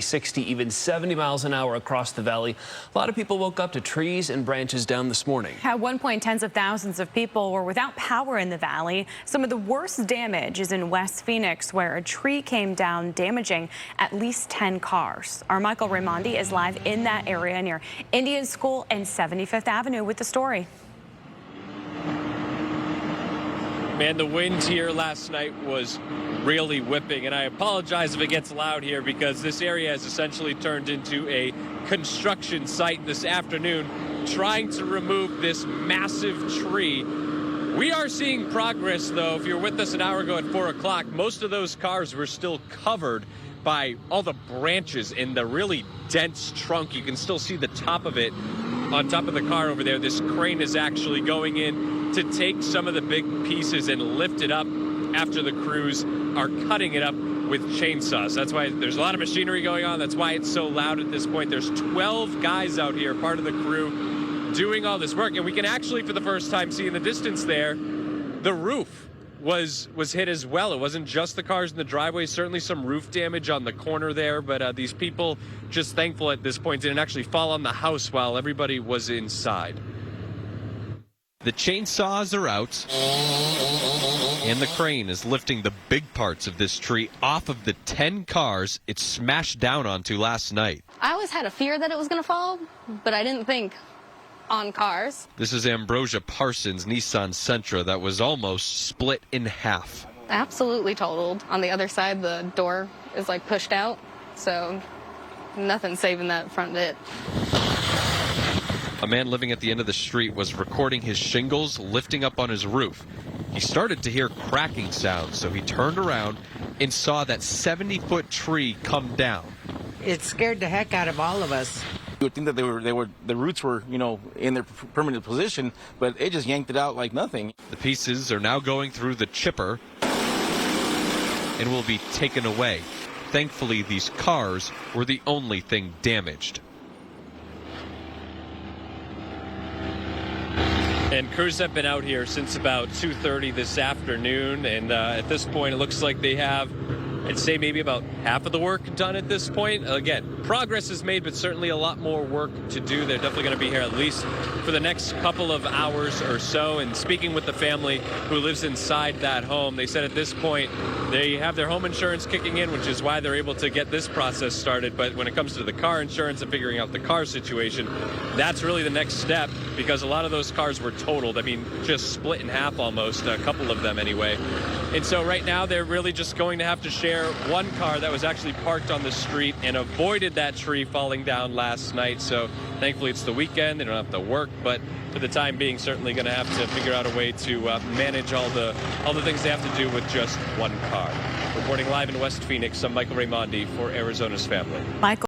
60, even 70 miles an hour across the valley. A lot of people woke up to trees and branches down this morning. At one point, tens of thousands of people were without power in the valley. Some of the worst damage is in West Phoenix, where a tree came down, damaging at least 10 cars. Our Michael Raimondi is live in that area near Indian School and 75th Avenue with the story. Man, the wind here last night was really whipping, and I apologize if it gets loud here because this area has essentially turned into a construction site this afternoon, trying to remove this massive tree. We are seeing progress, though. If you were with us an hour ago at 4 o'clock, most of those cars were still covered by all the branches in the really dense trunk. You can still see the top of it on top of the car over there. This crane is actually going in to take some of the big pieces and lift it up after the crews are cutting it up with chainsaws. That's why there's a lot of machinery going on. That's why it's so loud at this point. There's 12 guys out here, part of the crew, doing all this work. And we can actually, for the first time, see in the distance there, the roof was hit as well. It wasn't just the cars in the driveway, certainly some roof damage on the corner there, but these people, just thankful at this point, didn't actually fall on the house while everybody was inside. The chainsaws are out, and the crane is lifting the big parts of this tree off of the 10 cars it smashed down onto last night. I always had a fear that it was going to fall, but I didn't think on cars. This is Ambrosia Parsons' Nissan Sentra that was almost split in half. Absolutely totaled. On the other side, the door is like pushed out, so nothing saving that front bit. A man living at the end of the street was recording his shingles lifting up on his roof. He started to hear cracking sounds, so he turned around and saw that 70-foot tree come down. It scared the heck out of all of us. You would think that the roots were, in their permanent position, but it just yanked it out like nothing. The pieces are now going through the chipper and will be taken away. Thankfully, these cars were the only thing damaged. And crews have been out here since about 2:30 this afternoon, and at this point it looks like they have, I'd say, maybe about half of the work done at this point. Again, progress is made, but certainly a lot more work to do. They're definitely going to be here at least for the next couple of hours or so. And speaking with the family who lives inside that home, they said at this point they have their home insurance kicking in, which is why they're able to get this process started. But when it comes to the car insurance and figuring out the car situation, that's really the next step, because a lot of those cars were totaled. I mean, just split in half almost, a couple of them anyway. And so right now they're really just going to have to share one car that was actually parked on the street and avoided that tree falling down last night. So thankfully it's the weekend, they don't have to work, but for the time being certainly going to have to figure out a way to manage all the things they have to do with just one car. Reporting live in West Phoenix, I'm Michael Raimondi for Arizona's Family. Michael.